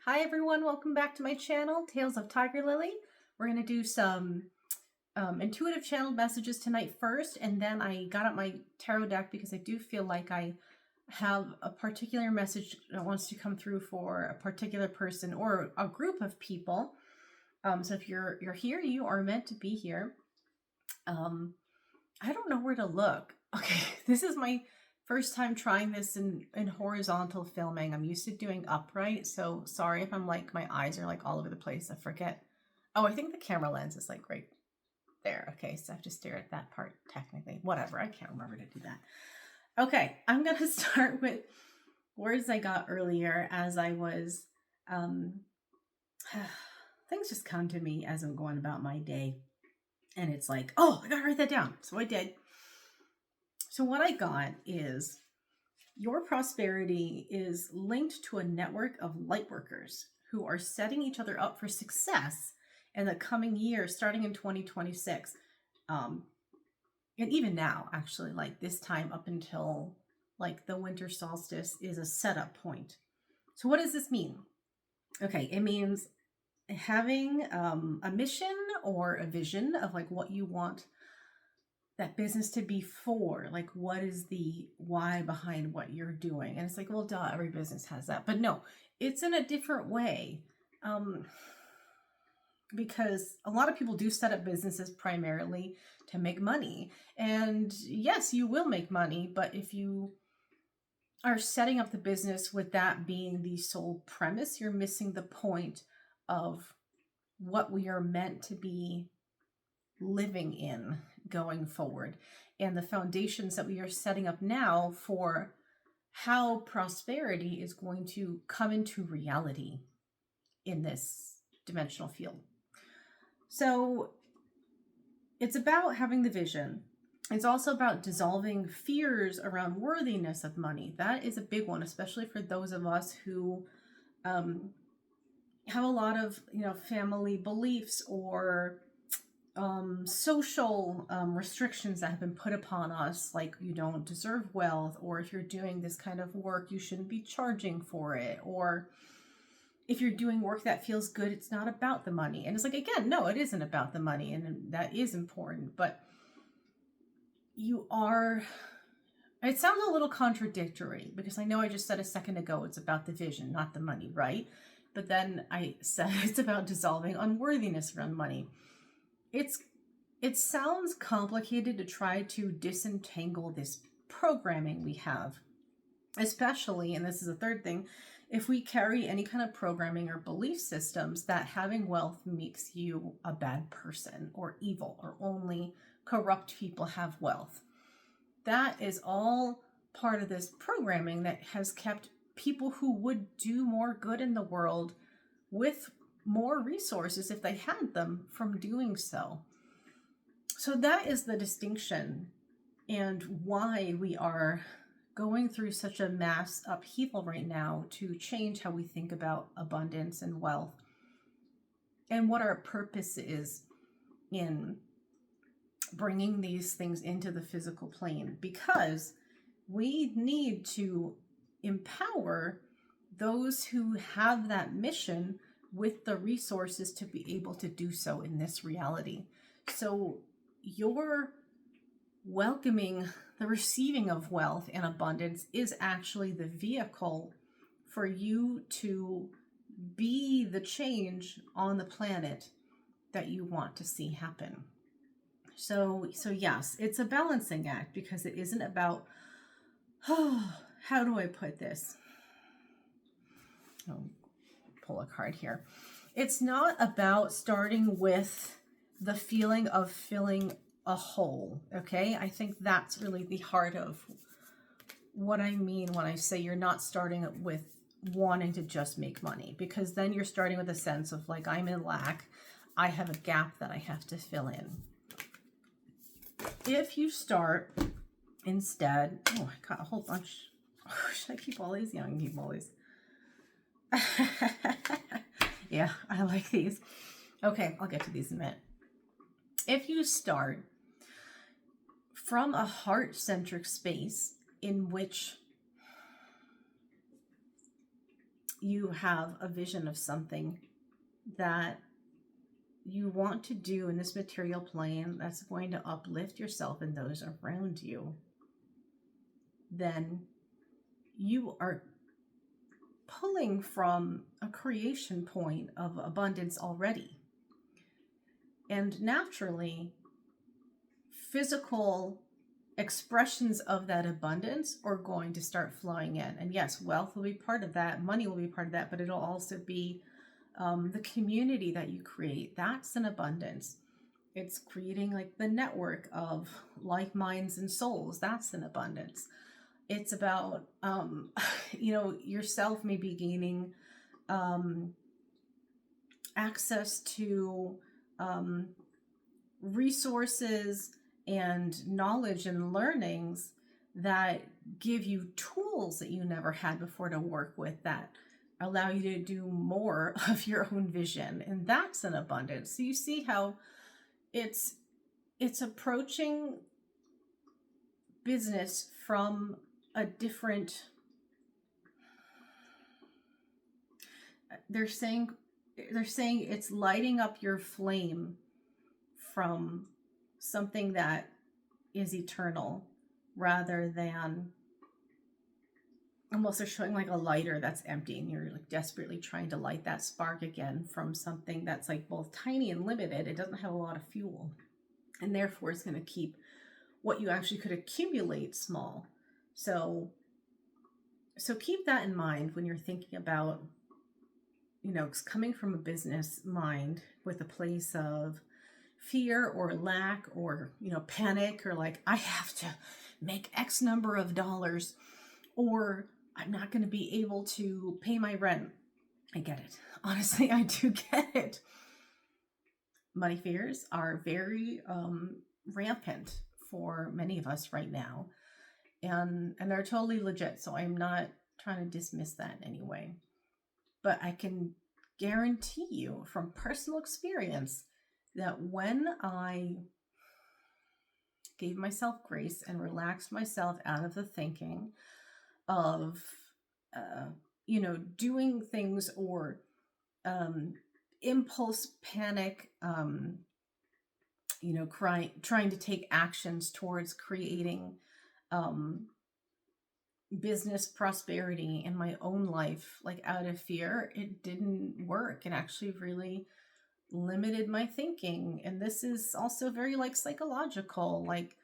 Hi everyone, welcome back to my channel, Tales of Tiger Lily. We're going to do some intuitive channeled messages tonight first, and then I got out my tarot deck because I do feel like I have a particular message that wants to come through for a particular person or a group of people. So if you're here, you are meant to be here. I don't know where to look. Okay, this is my first time trying this in horizontal filming. I'm used to doing upright, so sorry if I'm like, my eyes are like all over the place. I forget. Oh, I think the camera lens is like right there. Okay, so I have to stare at that part technically. Whatever, I can't remember to do that. Okay, I'm gonna start with words I got earlier as I was, things just come to me as I'm going about my day. And it's like, oh, I gotta write that down. So I did. So what I got is, your prosperity is linked to a network of light workers who are setting each other up for success in the coming year, starting in 2026. And even now, actually, like this time up until like the winter solstice is a setup point. So what does this mean? Okay, it means having a mission or a vision of like what you want that business to be for, like what is the why behind what you're doing. And it's like, well, duh, every business has that, but no, it's in a different way. Because a lot of people do set up businesses primarily to make money, and yes, you will make money, but if you are setting up the business with that being the sole premise, you're missing the point of what we are meant to be living in going forward, and the foundations that we are setting up now for how prosperity is going to come into reality in this dimensional field. So it's about having the vision. It's also about dissolving fears around worthiness of money. That is a big one, especially for those of us who have a lot of, family beliefs or social restrictions that have been put upon us, like you don't deserve wealth, or if you're doing this kind of work, you shouldn't be charging for it, or if you're doing work that feels good, it's not about the money. And it's like, again, no, it isn't about the money, and that is important, but it sounds a little contradictory because I know I just said a second ago it's about the vision, not the money, right? But then I said it's about dissolving unworthiness around money. It sounds complicated to try to disentangle this programming we have, especially, and this is a third thing, if we carry any kind of programming or belief systems that having wealth makes you a bad person or evil, or only corrupt people have wealth. That is all part of this programming that has kept people who would do more good in the world with more resources if they had them from doing so. So that is the distinction, and why we are going through such a mass upheaval right now to change how we think about abundance and wealth, and what our purpose is in bringing these things into the physical plane, because we need to empower those who have that mission with the resources to be able to do so in this reality. So your welcoming the receiving of wealth and abundance is actually the vehicle for you to be the change on the planet that you want to see happen. So yes, it's a balancing act, because it isn't about, how do I put this? I'll pull a card here. It's not about starting with the feeling of filling a hole, okay? I think that's really the heart of what I mean when I say you're not starting with wanting to just make money, because then you're starting with a sense of like, I'm in lack, I have a gap that I have to fill in. If you start instead, oh, I got a whole bunch. Oh, should I keep all these? Yeah, I can keep all these. Yeah, I like these. Okay, I'll get to these in a minute. If you start from a heart-centric space in which you have a vision of something that you want to do in this material plane that's going to uplift yourself and those around you, then you are pulling from a creation point of abundance already. And naturally, physical expressions of that abundance are going to start flowing in. And yes, wealth will be part of that, money will be part of that, but it'll also be the community that you create. That's an abundance. It's creating like the network of like minds and souls. That's an abundance. It's about, yourself maybe gaining access to resources and knowledge and learnings that give you tools that you never had before to work with, that allow you to do more of your own vision. And that's an abundance. So you see how it's approaching business from a different, they're saying it's lighting up your flame from something that is eternal, rather than almost they're showing like a lighter that's empty and you're like desperately trying to light that spark again from something that's like both tiny and limited. It doesn't have a lot of fuel, and therefore it's going to keep what you actually could accumulate small. So keep that in mind when you're thinking about, coming from a business mind with a place of fear or lack or, panic, or like, I have to make X number of dollars, or I'm not going to be able to pay my rent. I get it. Honestly, I do get it. Money fears are very rampant for many of us right now. And they're totally legit. So I'm not trying to dismiss that in any way. But I can guarantee you from personal experience that when I gave myself grace and relaxed myself out of the thinking of, doing things or impulse panic, trying to take actions towards creating business prosperity in my own life, like out of fear, it didn't work. It actually really limited my thinking. And this is also very like psychological, like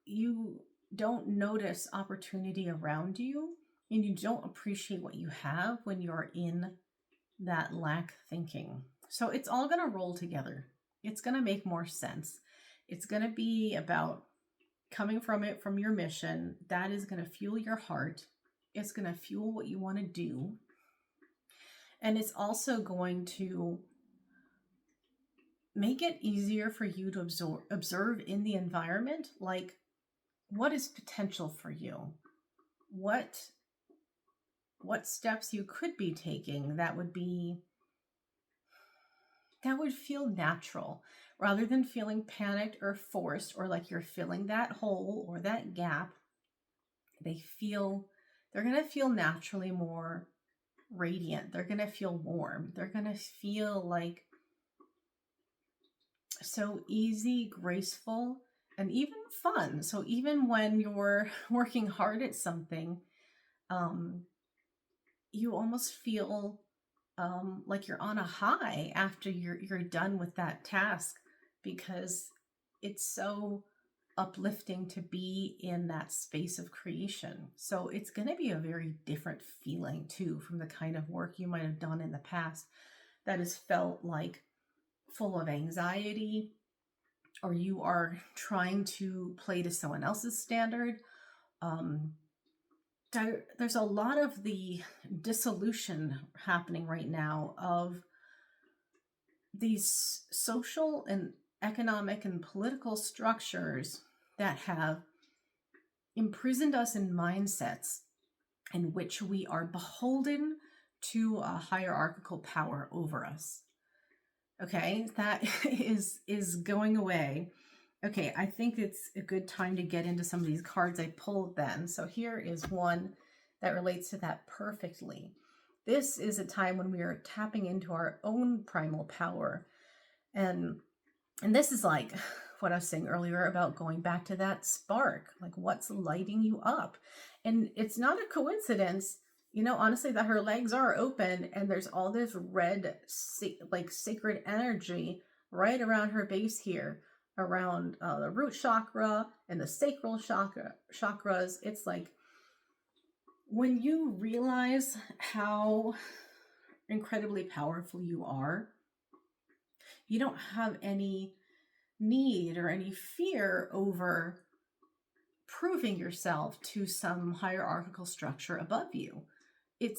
you don't notice opportunity around you and you don't appreciate what you have when you're in that lack thinking. So it's all going to roll together. It's going to make more sense. It's going to be about coming from your mission. That is going to fuel your heart. It's going to fuel what you want to do. And it's also going to make it easier for you to observe in the environment, like what is potential for you? What steps you could be taking that would feel natural, rather than feeling panicked or forced, or like you're filling that hole or that gap. They're going to feel naturally more radiant. They're going to feel warm. They're going to feel like so easy, graceful, and even fun. So even when you're working hard at something, you almost feel like you're on a high after you're done with that task, because it's so uplifting to be in that space of creation. So it's going to be a very different feeling too from the kind of work you might have done in the past that has felt like full of anxiety, or you are trying to play to someone else's standard. There's a lot of the dissolution happening right now of these social and economic and political structures that have imprisoned us in mindsets in which we are beholden to a hierarchical power over us. Okay, that is going away. Okay, I think it's a good time to get into some of these cards I pulled then. So here is one that relates to that perfectly. This is a time when we are tapping into our own primal power. And this is like what I was saying earlier about going back to that spark, like what's lighting you up. And it's not a coincidence, honestly, that her legs are open and there's all this red, like sacred energy right around her base here, around the root chakra and the sacral chakras. It's like when you realize how incredibly powerful you are, you don't have any need or any fear over proving yourself to some hierarchical structure above you. It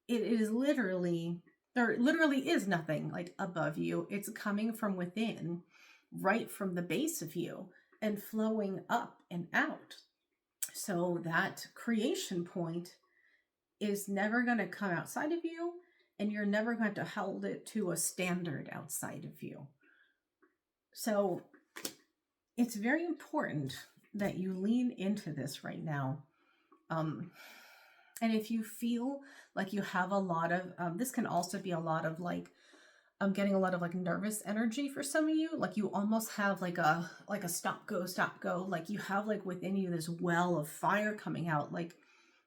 is literally, there literally is nothing like above you. It's coming from within, right from the base of you and flowing up and out. So that creation point is never going to come outside of you, and you're never going to hold it to a standard outside of you. So it's very important that you lean into this right now. And if you feel like you have a lot of, this can also be a lot of like, I'm getting a lot of like nervous energy for some of you. Like you almost have like a stop, go. Like you have like within you this well of fire coming out. Like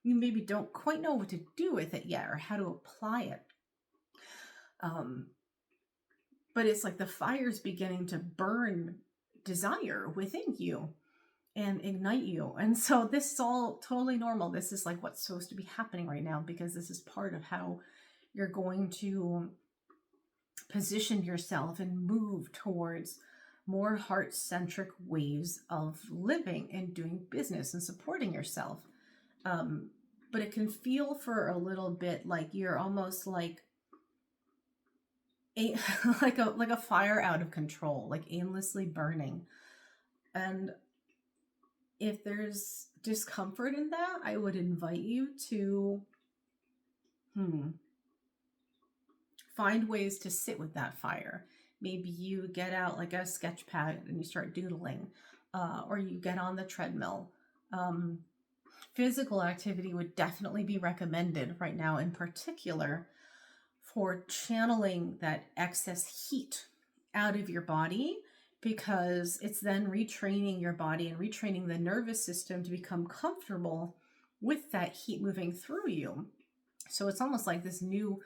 you maybe don't quite know what to do with it yet or how to apply it. But it's like the fire's beginning to burn desire within you and ignite you. And so this is all totally normal. This is like what's supposed to be happening right now, because this is part of how you're going to position yourself and move towards more heart-centric ways of living and doing business and supporting yourself. But it can feel for a little bit like you're almost like like a fire out of control, like aimlessly burning. And if there's discomfort in that, I would invite you to find ways to sit with that fire. Maybe you get out like a sketch pad and you start doodling, or you get on the treadmill. Physical activity would definitely be recommended right now, in particular for channeling that excess heat out of your body, because it's then retraining your body and retraining the nervous system to become comfortable with that heat moving through you. So it's almost like this new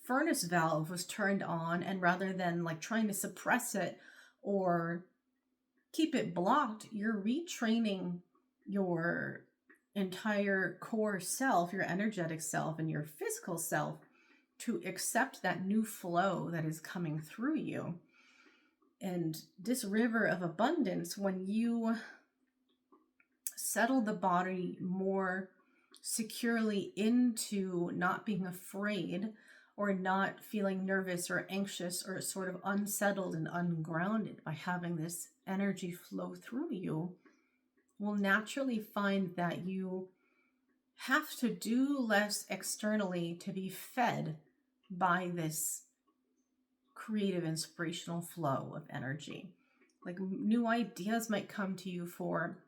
furnace valve was turned on, and rather than like trying to suppress it or keep it blocked, you're retraining your entire core self, your energetic self and your physical self, to accept that new flow that is coming through you. And this river of abundance, when you settle the body more securely into not being afraid or not feeling nervous or anxious or sort of unsettled and ungrounded by having this energy flow through you, will naturally find that you have to do less externally to be fed by this creative, inspirational flow of energy. Like new ideas might come to you for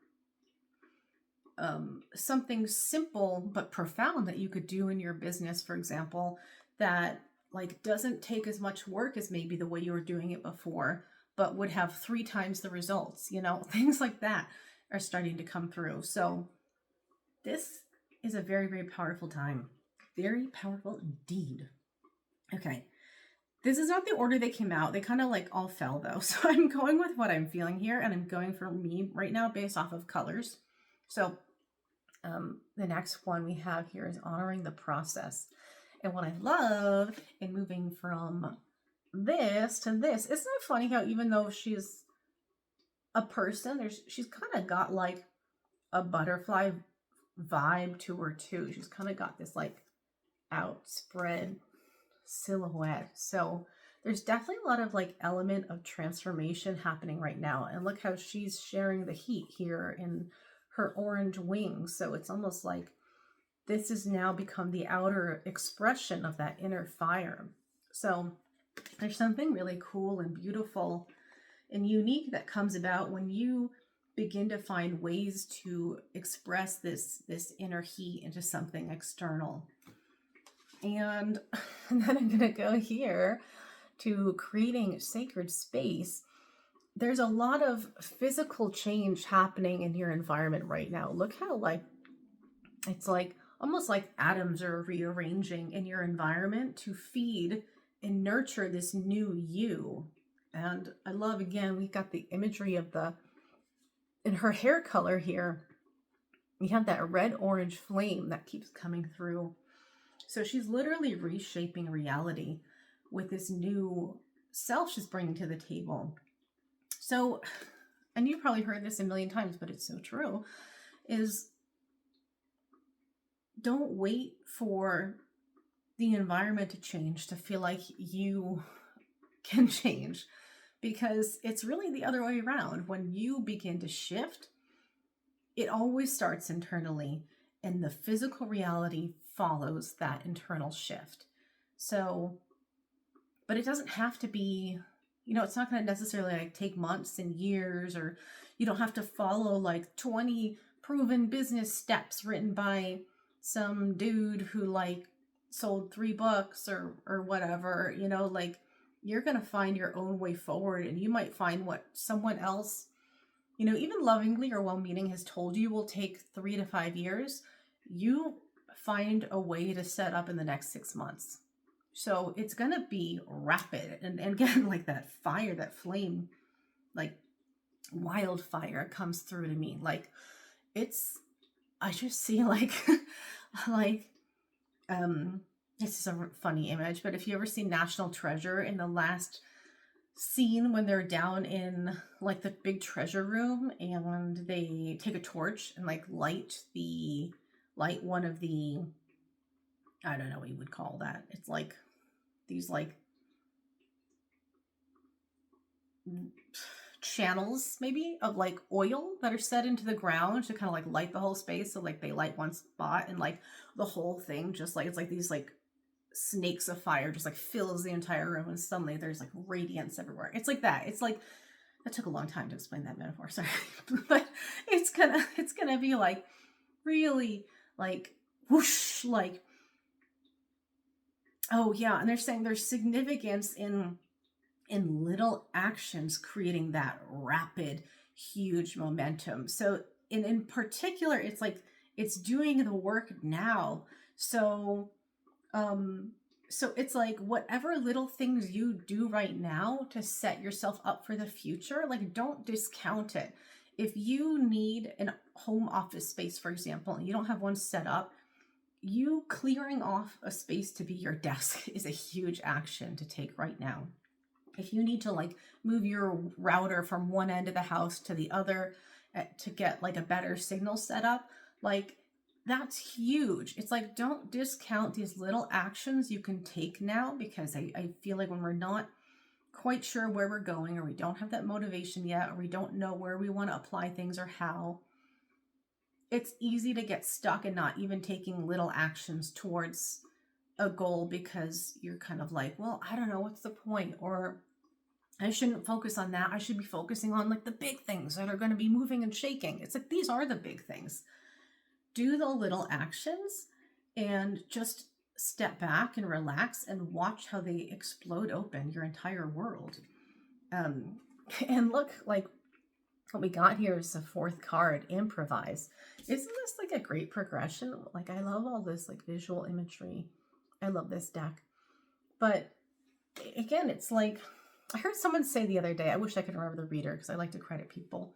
something simple but profound that you could do in your business, for example, that like doesn't take as much work as maybe the way you were doing it before, but would have 3 times the results. Things like that are starting to come through. So this is a very, very powerful time. Very powerful indeed. Okay. This is not the order they came out. They kind of like all fell though. So I'm going with what I'm feeling here, and I'm going for me right now based off of colors. So the next one we have here is honoring the process. And what I love in moving from this to this, isn't it funny how even though she's a person, she's kind of got like a butterfly vibe to her too. She's kind of got this like outspread silhouette. So there's definitely a lot of like element of transformation happening right now. And look how she's sharing the heat here in her orange wings. So it's almost like this has now become the outer expression of that inner fire. So there's something really cool and beautiful and unique that comes about when you begin to find ways to express this inner heat into something external. And then I'm going to go here to creating sacred space. There's a lot of physical change happening in your environment right now. Look how like it's like almost like atoms are rearranging in your environment to feed and nurture this new you. And I love, again, we got the imagery of in her hair color here, we have that red orange flame that keeps coming through. So she's literally reshaping reality with this new self she's bringing to the table. So, and you probably heard this a million times, but it's so true, is don't wait for the environment to change to feel like you can change, because it's really the other way around. When you begin to shift, it always starts internally, and the physical reality follows that internal shift. So, but it doesn't have to be, it's not going to necessarily like take months and years, or you don't have to follow like 20 proven business steps written by some dude who like sold 3 books or whatever, like you're going to find your own way forward, and you might find what someone else, even lovingly or well-meaning, has told you will take 3 to 5 years. You find a way to set up in the next 6 months. So it's going to be rapid. And again, like that fire, that flame, like wildfire comes through to me. Like I just see like, this is a funny image, but if you ever see National Treasure, in the last scene when they're down in like the big treasure room and they take a torch and like light one of the, I don't know what you would call that. It's like these like channels maybe of like oil that are set into the ground to kind of like light the whole space. So like they light one spot and like the whole thing just like, it's like these like snakes of fire just like fills the entire room, and suddenly there's like radiance everywhere. It's like that. It's like, that took a long time to explain that metaphor, sorry. But it's gonna be like really like whoosh, like, oh yeah. And they're saying there's significance in little actions creating that rapid, huge momentum. So in particular, it's like it's doing the work now. So it's like whatever little things you do right now to set yourself up for the future, like don't discount it. If you need a home office space, for example, and you don't have one set up, you clearing off a space to be your desk is a huge action to take right now. If you need to like move your router from one end of the house to the other to get like a better signal set up, like that's huge. It's like, don't discount these little actions you can take now, because I feel like when we're not quite sure where we're going, or we don't have that motivation yet, or we don't know where we want to apply things or how, it's easy to get stuck and not even taking little actions towards a goal, because you're kind of like, well, I don't know, what's the point? Or I shouldn't focus on that. I should be focusing on like the big things that are going to be moving and shaking. It's like, these are the big things. Do the little actions and just step back and relax and watch how they explode open your entire world. And look, like what we got here is the 4th card, improvise. Isn't this like a great progression? Like I love all this like visual imagery. I love this deck. But again, it's like, I heard someone say the other day, I wish I could remember the reader because I like to credit people.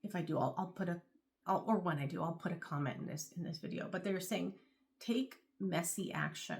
If I do, I'll put or when I do, I'll put a comment in this video. But they're saying, take messy action.